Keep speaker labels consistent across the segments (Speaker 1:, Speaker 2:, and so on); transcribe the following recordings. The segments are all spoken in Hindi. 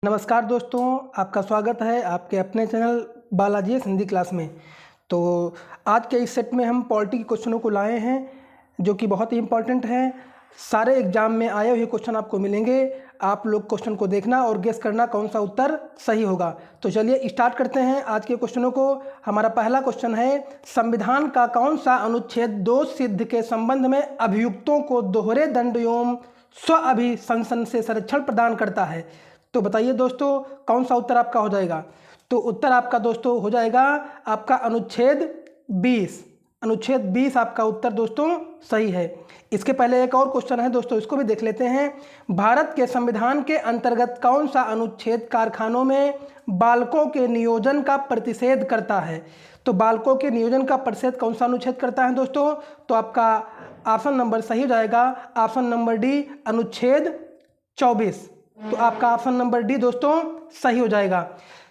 Speaker 1: नमस्कार दोस्तों, आपका स्वागत है आपके अपने चैनल बालाजी हिंदी क्लास में। तो आज के इस सेट में हम पॉलिटी के क्वेश्चनों को लाए हैं जो कि बहुत ही इम्पोर्टेंट हैं। सारे एग्जाम में आए हुए क्वेश्चन आपको मिलेंगे। आप लोग क्वेश्चन को देखना और गेस करना कौन सा उत्तर सही होगा। तो चलिए स्टार्ट करते हैं आज के क्वेश्चनों को। हमारा पहला क्वेश्चन है, संविधान का कौन सा अनुच्छेद दोष सिद्ध के संबंध में अभियुक्तों को दोहरे दंड एवं स्व अभिशंसन से संरक्षण प्रदान करता है? तो बताइए दोस्तों, कौन सा उत्तर आपका हो जाएगा? तो उत्तर आपका दोस्तों हो जाएगा आपका अनुच्छेद 20। अनुच्छेद 20 आपका उत्तर दोस्तों सही है। इसके पहले एक और क्वेश्चन है दोस्तों, इसको भी देख लेते हैं। भारत के संविधान के अंतर्गत कौन सा अनुच्छेद कारखानों में बालकों के नियोजन का प्रतिषेध करता है? तो बालकों के नियोजन का प्रतिषेध कौन सा अनुच्छेद करता है दोस्तों? तो आपका ऑप्शन नंबर सही हो जाएगा, ऑप्शन नंबर डी, अनुच्छेद 24। तो आपका ऑप्शन नंबर डी दोस्तों सही हो जाएगा।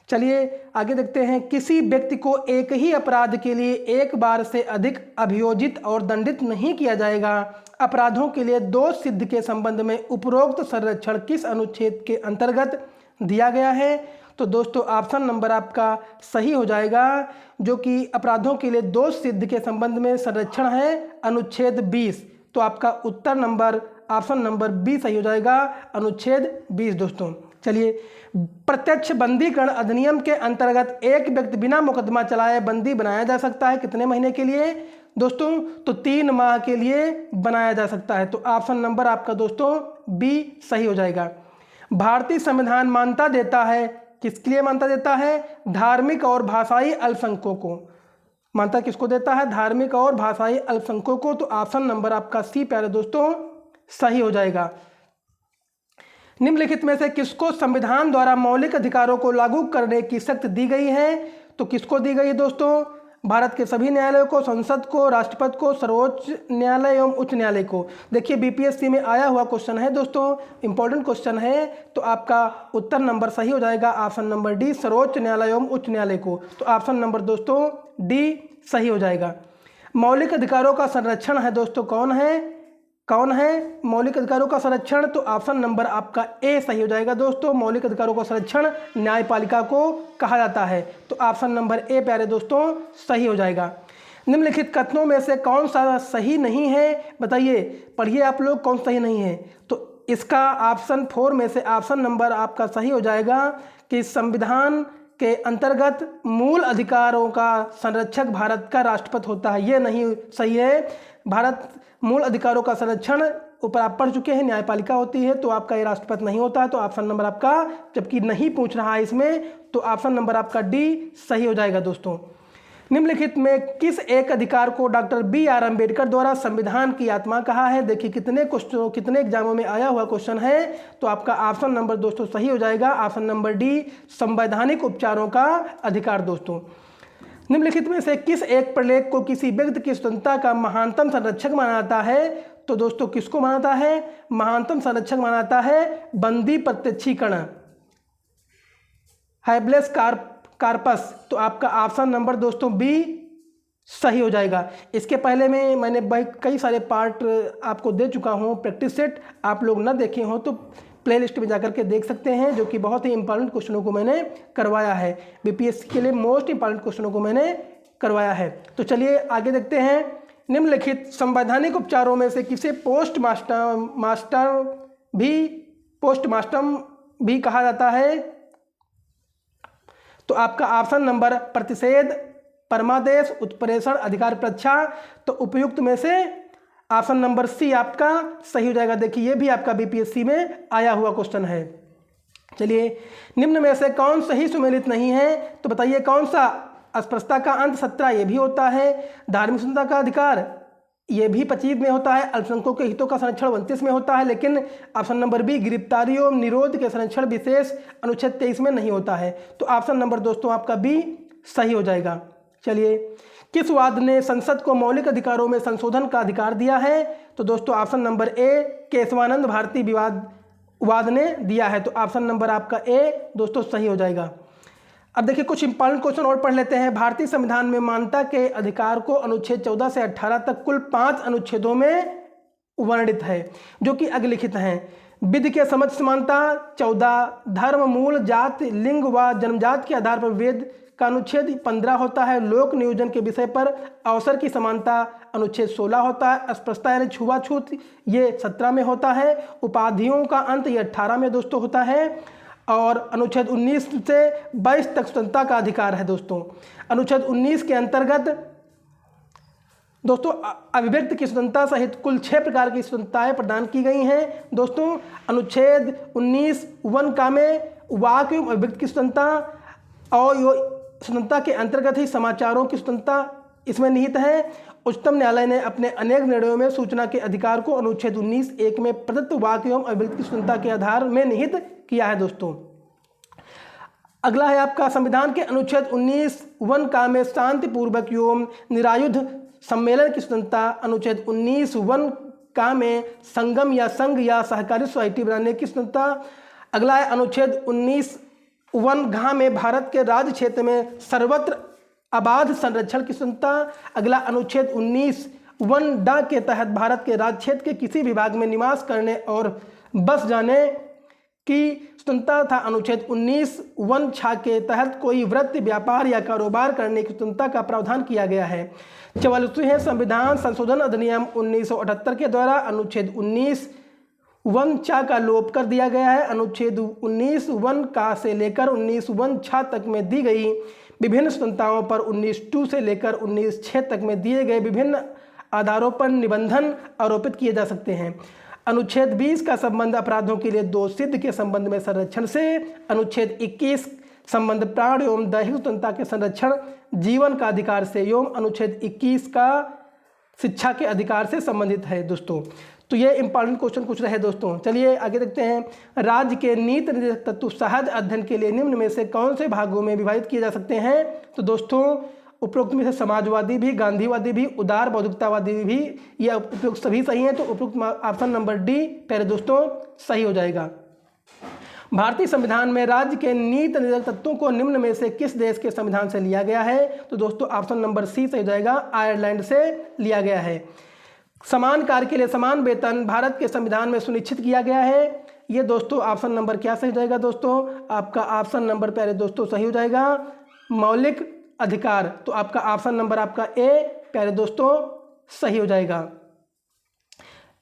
Speaker 1: चलिए आगे देखते हैं। किसी व्यक्ति को एक ही अपराध के लिए एक बार से अधिक अभियोजित और दंडित नहीं किया जाएगा। अपराधों के लिए दोष सिद्ध के संबंध में उपरोक्त संरक्षण किस अनुच्छेद के अंतर्गत दिया गया है? तो दोस्तों ऑप्शन नंबर आपका सही हो जाएगा, जो कि अपराधों के लिए दोष सिद्ध के संबंध में संरक्षण है अनुच्छेद 20। तो आपका उत्तर नंबर ऑप्शन नंबर बी सही हो जाएगा, अनुच्छेद 20 दोस्तों। चलिए, प्रत्यक्ष बंदीकरण अधिनियम के अंतर्गत एक व्यक्ति बिना मुकदमा चलाए बंदी बनाया जा सकता है कितने महीने के लिए दोस्तों? तो 3 माह के लिए बनाया जा सकता है। तो ऑप्शन नंबर आपका दोस्तों बी सही हो जाएगा। भारतीय संविधान मान्यता देता है, किसके लिए मान्यता देता है? धार्मिक और भाषाई अल्पसंख्यकों को। मान्यता किसको देता है? धार्मिक और भाषाई अल्पसंख्यकों को। तो ऑप्शन नंबर आपका सी प्यारे दोस्तों सही हो जाएगा। निम्नलिखित में से किसको संविधान द्वारा मौलिक अधिकारों को लागू करने की शक्ति दी गई है? तो किसको दी गई है दोस्तों? भारत के सभी न्यायालयों को, संसद को, राष्ट्रपति को, सर्वोच्च न्यायालय एवं उच्च न्यायालय को। देखिए बीपीएससी में आया हुआ क्वेश्चन है दोस्तों, इंपॉर्टेंट क्वेश्चन है। तो आपका उत्तर नंबर सही हो जाएगा, ऑप्शन नंबर डी, सर्वोच्च न्यायालय एवं उच्च न्यायालय को। तो ऑप्शन नंबर दोस्तों डी सही हो जाएगा। मौलिक अधिकारों का संरक्षण है दोस्तों कौन है मौलिक अधिकारों का संरक्षण? तो ऑप्शन नंबर आपका ए सही हो जाएगा दोस्तों। मौलिक अधिकारों का संरक्षण न्यायपालिका को कहा जाता है। तो ऑप्शन नंबर ए प्यारे दोस्तों सही हो जाएगा। निम्नलिखित कथनों में से कौन सा सही नहीं है? बताइए, पढ़िए आप लोग, कौन सही नहीं है? तो इसका ऑप्शन 4 में से ऑप्शन नंबर आपका सही हो जाएगा कि संविधान के अंतर्गत मूल अधिकारों का संरक्षक भारत का राष्ट्रपति होता है। ये नहीं सही है। भारत मूल अधिकारों का संरक्षण ऊपर आप पढ़ चुके हैं, न्यायपालिका होती है। तो आपका ये राष्ट्रपति नहीं होता है। तो ऑप्शन नंबर आपका, जबकि नहीं पूछ रहा है इसमें, तो ऑप्शन नंबर आपका डी सही हो जाएगा दोस्तों। निम्नलिखित में किस एक अधिकार को डॉक्टर BR अम्बेडकर द्वारा संविधान की आत्मा कहा है? देखिए कितने एग्जामों में आया हुआ क्वेश्चन है। तो आपका ऑप्शन नंबर दोस्तों सही हो जाएगा, ऑप्शन नंबर डी, संवैधानिक उपचारों का अधिकार दोस्तों। निम्नलिखित में से किस एक प्रलेख को किसी व्यक्ति की स्वतंत्रता का महानतम संरक्षक माना जाता है? तो दोस्तों किसको माना जाता है महानतम संरक्षक? माना जाता है बंदी प्रत्यक्षीकरण, हैबेलियस कार्पस। तो आपका ऑप्शन नंबर दोस्तों बी सही हो जाएगा। इसके पहले में मैंने कई सारे पार्ट आपको दे चुका हूँ, प्रैक्टिस सेट। आप लोग ना देखे हो तो प्लेलिस्ट में जाकर के देख सकते हैं, जो कि बहुत ही इंपॉर्टेंट क्वेश्चनों को मैंने करवाया है। बीपीएससी के लिए मोस्ट इंपॉर्टेंट क्वेश्चनों को मैंने करवाया है। तो चलिए आगे देखते हैं। निम्नलिखित संवैधानिक उपचारों में से किसे पोस्टमार्टम भी कहा जाता है? तो आपका ऑप्शन नंबर प्रतिषेध, परमादेश, उत्प्रेषण, अधिकार परीक्षा। तो उपयुक्त में से ऑप्शन नंबर सी आपका सही हो जाएगा। देखिए ये भी आपका बीपीएससी में आया हुआ क्वेश्चन है। चलिए, निम्न में से कौन सही सुमेलित नहीं है? तो बताइए कौन सा? अस्पृश्यता का अंत 17 ये भी होता है। धार्मिक स्वतंत्रता का अधिकार ये भी 25 में होता है। अल्पसंख्यकों के हितों का संरक्षण 29 में होता है। लेकिन ऑप्शन नंबर बी, गिरफ्तारी एवं निरोध के संरक्षण विशेष अनुच्छेद 23 में नहीं होता है। तो ऑप्शन नंबर दोस्तों आपका बी सही हो जाएगा। चलिए, किस वाद ने संसद को मौलिक अधिकारों में संशोधन का अधिकार दिया है? तो दोस्तों option number A, Kesavananda Bharati वाद ने दिया है। तो ऑप्शन नंबर आपका ए दोस्तों सही हो जाएगा। अब देखिए कुछ इंपॉर्टेंट क्वेश्चन और पढ़ लेते हैं। भारतीय संविधान में मान्यता के अधिकार को अनुच्छेद 14 से 18 तक कुल 5 अनुच्छेदों में वर्णित है, जो कि अग्रलिखित हैं। विधि के समझ समानता। 14 धर्म, मूल, जाति, लिंग व जन्मजात के आधार पर वेद का अनुच्छेद 15 होता है। लोक नियोजन के विषय पर अवसर की समानता अनुच्छेद 16 होता है। अस्पृश्यता यानी छुआछूत ये 17 में होता है। उपाधियों का अंत ये 18 में दोस्तों होता है। और अनुच्छेद 19 से 22 तक स्वतंत्रता का अधिकार है दोस्तों। अनुच्छेद 19 के अंतर्गत दोस्तों अभिव्यक्ति की स्वतंत्रता सहित कुल 6 प्रकार की स्वतंत्रताएं प्रदान की गई हैं दोस्तों। अनुच्छेद 19 1 का में वाक्य एवं अभिव्यक्ति की स्वतंत्रता और स्वतंत्रता के अंतर्गत ही समाचारों की स्वतंत्रता इसमें निहित है। उच्चतम न्यायालय ने अपने अनेक निर्णयों में सूचना के अधिकार को अनुच्छेद 19 1 में प्रदत्त वाक्य एवं अभिव्यक्ति की स्वतंत्रता के आधार में निहित किया है दोस्तों। अगला है आपका संविधान के अनुच्छेद 19 1 का में शांतिपूर्वक एवं निरायुध सम्मेलन की स्वतंत्रता। अनुच्छेद 19 1 का में संगम या संघ या सहकारी सोसाइटी बनाने की स्वतंत्रता। अगला है अनुच्छेद 19 1 घ में भारत के राज्य क्षेत्र में सर्वत्र अबाध संरक्षण की स्वतंत्रता। अगला अनुच्छेद 19 1 ड के तहत भारत के राज्य क्षेत्र के किसी विभाग में निवास करने और बस जाने की स्वतंत्रता था। अनुच्छेद 19 1 छ के तहत कोई वृत्ति, व्यापार या कारोबार करने की स्वतंत्रता का प्रावधान किया गया है। 44वें संविधान संशोधन अधिनियम 1978 के द्वारा अनुच्छेद 19 1 छ का लोप कर दिया गया है। अनुच्छेद 19 1 का से लेकर 19 1 छ तक में दी गई विभिन्न स्वतंत्रताओं पर 19 2 से लेकर 19 6 तक में दिए गए विभिन्न आधारों पर निबंधन आरोपित किए जा सकते हैं। अनुच्छेद 20 का संबंध अपराधों के लिए दोष सिद्ध के संबंध में संरक्षण से। अनुच्छेद 21 संबंध प्राण एवं दैहिक स्वतंत्रता के संरक्षण जीवन का अधिकार से एवं अनुच्छेद 21 का शिक्षा के अधिकार से संबंधित है दोस्तों। तो ये इंपॉर्टेंट क्वेश्चन कुछ रहे दोस्तों। चलिए आगे देखते हैं। राज्य के नीति निर्देशक तत्व सहज अध्ययन के लिए निम्न में से कौन से भागों में विभाजित किए जा सकते हैं? तो दोस्तों उपरोक्त में से समाजवादी भी, गांधीवादी भी, उदार बौद्धिकतावादी भी, ये उपयुक्त सभी सही हैं। तो उपयुक्त ऑप्शन नंबर डी प्यारे दोस्तों सही हो जाएगा। भारतीय संविधान में राज्य के नीति निर्देशक तत्वों को निम्न में से किस देश के संविधान से लिया गया है? तो दोस्तों ऑप्शन नंबर सी सही हो जाएगा, आयरलैंड से लिया गया है। समान कार्य के लिए समान वेतन भारत के संविधान में सुनिश्चित किया गया है। ये दोस्तों ऑप्शन नंबर क्या सही हो जाएगा दोस्तों? आपका ऑप्शन नंबर प्यारे दोस्तों सही हो जाएगा, मौलिक अधिकार। तो आपका ऑप्शन नंबर आपका ए प्यारे दोस्तों सही हो जाएगा।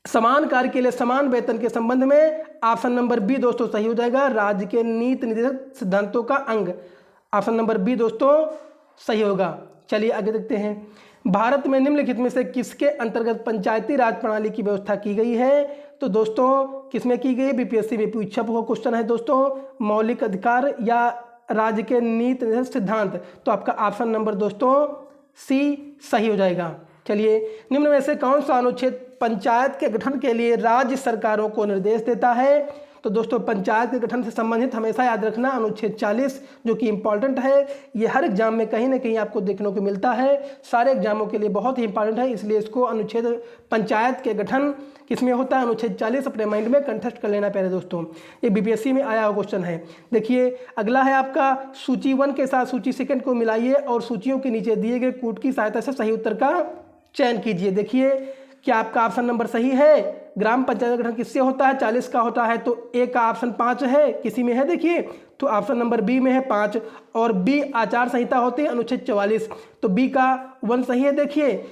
Speaker 1: समान कार्य के लिए समान वेतन के संबंध में ऑप्शन नंबर बी दोस्तों सही हो जाएगा, राज्य के नीति निर्देशक सिद्धांतों का अंग। ऑप्शन नंबर बी दोस्तों सही होगा। चलिए आगे देखते हैं। भारत में निम्नलिखित में से किसके अंतर्गत पंचायती राज प्रणाली की व्यवस्था की गई है? तो दोस्तों किसमें की गई? बीपीएससी में पूछा हुआ क्वेश्चन है दोस्तों। मौलिक अधिकार या राज्य के नीति निर्देशक सिद्धांत। तो आपका ऑप्शन नंबर दोस्तों सी सही हो जाएगा। चलिए निम्न में से कौन सा अनुच्छेद पंचायत के गठन के लिए राज्य सरकारों को निर्देश देता है? तो दोस्तों पंचायत के गठन से संबंधित हमेशा याद रखना अनुच्छेद 40 जो कि इंपॉर्टेंट है। ये हर एग्जाम में कहीं ना कहीं आपको देखने को मिलता है, सारे एग्जामों के लिए बहुत ही इंपॉर्टेंट है, इसलिए इसको अनुच्छेद पंचायत के गठन किसमें होता है? अनुच्छेद 40 अपने माइंड में कंठस्थ कर लेना प्यारे दोस्तों। ये बीपीएससी में आया हुआ क्वेश्चन है। देखिए अगला है आपका सूची 1 के साथ सूची 2 को मिलाइए और सूचियों के नीचे दिए गए कूट की सहायता से सही उत्तर का चयन कीजिए। देखिए क्या आपका ऑप्शन नंबर सही है? ग्राम पंचायत गठन किससे होता है? 40 का होता है। तो ए का ऑप्शन 5 है, किसी में है देखिए, तो ऑप्शन नंबर बी में है 5 और बी आचार संहिता होती है अनुच्छेद 44, तो बी का 1 सही है। देखिए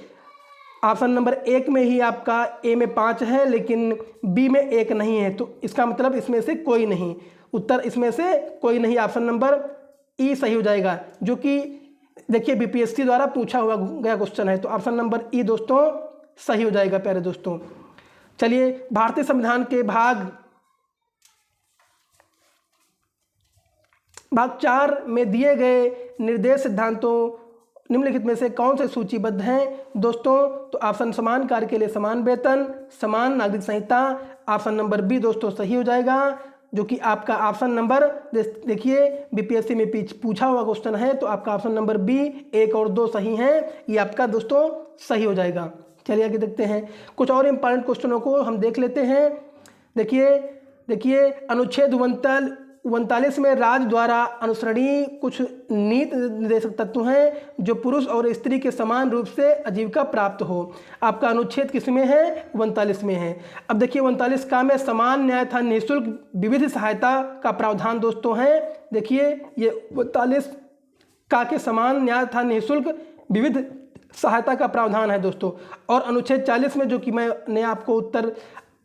Speaker 1: ऑप्शन नंबर 1 में ही आपका ए में 5 है लेकिन बी में 1 नहीं है, तो इसका मतलब इसमें से कोई नहीं, उत्तर इसमें से कोई नहीं, ऑप्शन नंबर ई सही हो जाएगा, जो कि देखिए बीपीएससी द्वारा पूछा हुआ गया क्वेश्चन है। तो ऑप्शन नंबर ई दोस्तों सही हो जाएगा प्यारे दोस्तों। चलिए भारतीय संविधान के भाग 4 में दिए गए निर्देश सिद्धांतों निम्नलिखित में से कौन से सूचीबद्ध हैं दोस्तों? तो ऑप्शन समान कार्य के लिए समान वेतन, समान नागरिक संहिता, ऑप्शन नंबर बी दोस्तों सही हो जाएगा, जो कि आपका ऑप्शन नंबर देखिए बीपीएससी में पूछा हुआ क्वेश्चन है, तो आपका ऑप्शन नंबर बी 1 और 2 सही हैं, ये आपका दोस्तों सही हो जाएगा। चलिए आगे देखते हैं, कुछ और इम्पॉर्टेंट क्वेश्चनों को हम देख लेते हैं। देखिए अनुच्छेद 39 में राज्य द्वारा अनुसरणीय कुछ नीति निर्देशक तत्व हैं जो पुरुष और स्त्री के समान रूप से आजीविका प्राप्त हो। आपका अनुच्छेद किस में है? 39 में है। अब देखिए 39 का में समान न्याय था निःशुल्क विविध सहायता का प्रावधान दोस्तों है। देखिए ये 39 का के समान न्याय था निःशुल्क विविध सहायता का प्रावधान है दोस्तों। और अनुच्छेद 40 में जो कि मैंने आपको उत्तर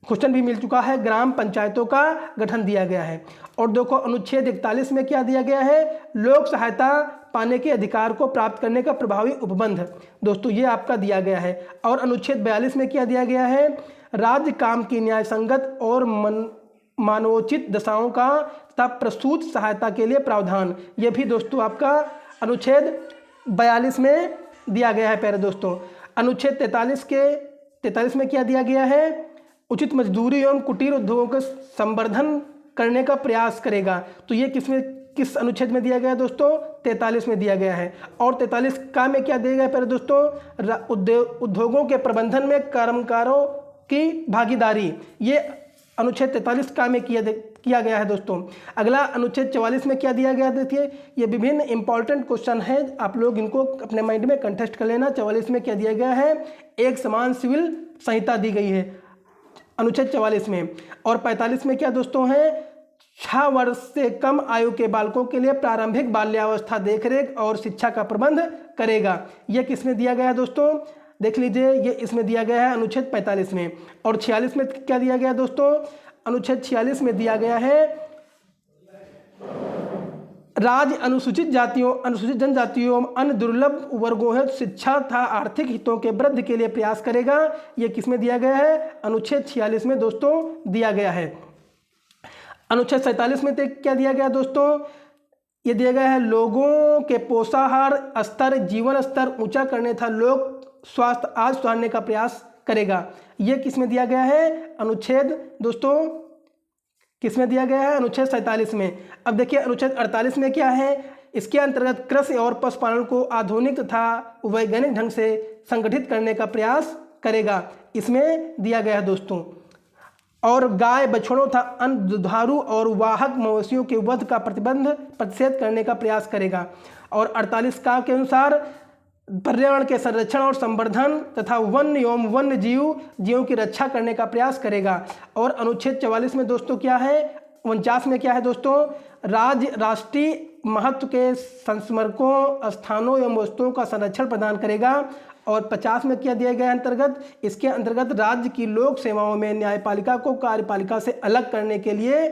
Speaker 1: क्वेश्चन भी मिल चुका है, ग्राम पंचायतों का गठन दिया गया है। और देखो अनुच्छेद 41 में क्या दिया गया है? लोक सहायता पाने के अधिकार को प्राप्त करने का प्रभावी उपबंध दोस्तों, ये आपका दिया गया है। और अनुच्छेद 42 में क्या दिया गया है? राज्य काम की न्याय संगत और मानवोचित दशाओं का तथा प्रसूत सहायता के लिए प्रावधान, ये भी दोस्तों आपका अनुच्छेद 42 में दिया गया है प्यारे दोस्तों। अनुच्छेद 43 में क्या दिया गया है? उचित मजदूरी एवं कुटीर उद्योगों का संवर्धन करने का प्रयास करेगा। तो ये किस अनुच्छेद में दिया गया है दोस्तों? 43 में दिया गया है। और 43 का में क्या दिया गया है प्यारे दोस्तों? उद्योगों के प्रबंधन में कर्मकारों की भागीदारी, ये अनुच्छेद 43 का में किया गया है दोस्तों। अगला अनुच्छेद 44 में क्या दिया गया? देखिए ये विभिन्न इंपॉर्टेंट क्वेश्चन है, आप लोग इनको अपने माइंड में कंटेस्ट कर लेना। 44 में क्या दिया गया है? एक समान सिविल संहिता दी गई है अनुच्छेद 44 में। और 45 में क्या दोस्तों है? 6 वर्ष से कम आयु के बालकों के लिए प्रारंभिक बाल्यावस्था देखरेख और शिक्षा का प्रबंध करेगा। यह किसमें दिया गया है दोस्तों? देख लीजिए, ये इसमें दिया गया है अनुच्छेद 45 में। और 46 में क्या दिया गया दोस्तों? अनुच्छेद 46 में दिया गया है राज्य अनुसूचित जातियों, अनुसूचित जनजातियों, अन्य दुर्लभ वर्गों हेतु शिक्षा तथा आर्थिक हितों के वृद्धि के लिए प्रयास करेगा। ये किसमें दिया गया है? अनुच्छेद 46 में दोस्तों दिया गया है। अनुच्छेद 47 में क्या दिया गया दोस्तों? ये दिया गया है लोगों के पोषाहार स्तर, जीवन स्तर ऊंचा करने तथा लोक स्वास्थ्य आज सुधारने का प्रयास करेगा। ये किसमें दिया गया है? अनुच्छेद दोस्तों किसमें दिया गया है? अनुच्छेद 47 में। अब देखिए अनुच्छेद 48 में क्या है? इसके अंतर्गत कृषि और पशुपालन को आधुनिक तथा वैज्ञानिक ढंग से संगठित करने का प्रयास करेगा, इसमें दिया गया है दोस्तों। और गाय, बछड़ों तथा अन्य दुधारू और वाहक मवेशियों के वध का प्रतिषेध करने का प्रयास करेगा। और 48 का के अनुसार पर्यावरण के संरक्षण और संवर्धन तथा वन्य एवं वन्य जीवों की रक्षा करने का प्रयास करेगा। और अनुच्छेद 44 में दोस्तों क्या है? 49 में क्या है दोस्तों? राज्य राष्ट्रीय महत्व के संस्मरकों, स्थानों एवं वस्तुओं का संरक्षण प्रदान करेगा। और 50 में क्या दिया गया अंतर्गत? इसके अंतर्गत राज्य की लोक सेवाओं में न्यायपालिका को कार्यपालिका से अलग करने के लिए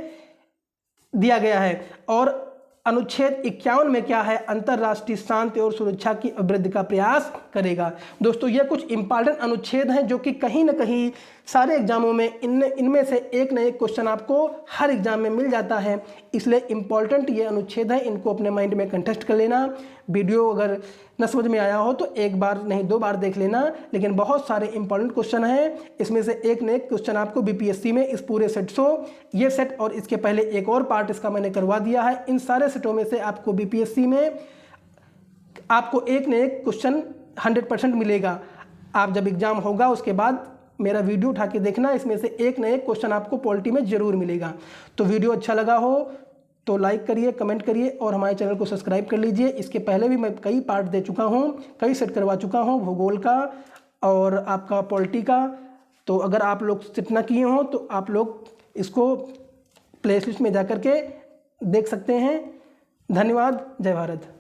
Speaker 1: दिया गया है। और अनुच्छेद 51 में क्या है? अंतर्राष्ट्रीय शांति और सुरक्षा की अभिवृद्धि का प्रयास करेगा। दोस्तों ये कुछ इंपॉर्टेंट अनुच्छेद हैं जो कि कहीं ना कहीं सारे एग्जामों में इनमें से एक न एक क्वेश्चन आपको हर एग्जाम में मिल जाता है, इसलिए इंपॉर्टेंट ये अनुच्छेद है, इनको अपने माइंड में कंटेस्ट कर लेना। वीडियो अगर न समझ में आया हो तो एक बार नहीं 2 बार देख लेना, लेकिन बहुत सारे इंपॉर्टेंट क्वेश्चन हैं, इसमें से एक न एक क्वेश्चन आपको बीपीएससी में इस पूरे सेट ये सेट और इसके पहले एक और पार्ट इसका मैंने करवा दिया है। इन सारे सेटों में से आपको बीपीएससी में आपको एक न एक क्वेश्चन 100% मिलेगा। आप जब एग्जाम होगा उसके बाद मेरा वीडियो उठा के देखना, इसमें से एक न एक क्वेश्चन आपको पॉलिटी में जरूर मिलेगा। तो वीडियो अच्छा लगा हो तो लाइक करिए, कमेंट करिए और हमारे चैनल को सब्सक्राइब कर लीजिए। इसके पहले भी मैं कई पार्ट दे चुका हूँ, कई सेट करवा चुका हूँ, भूगोल का और आपका पॉलिटी का। तो अगर आप लोग सेट ना किए हों तो आप लोग इसको प्लेलिस्ट में जा कर के देख सकते हैं। धन्यवाद। जय भारत।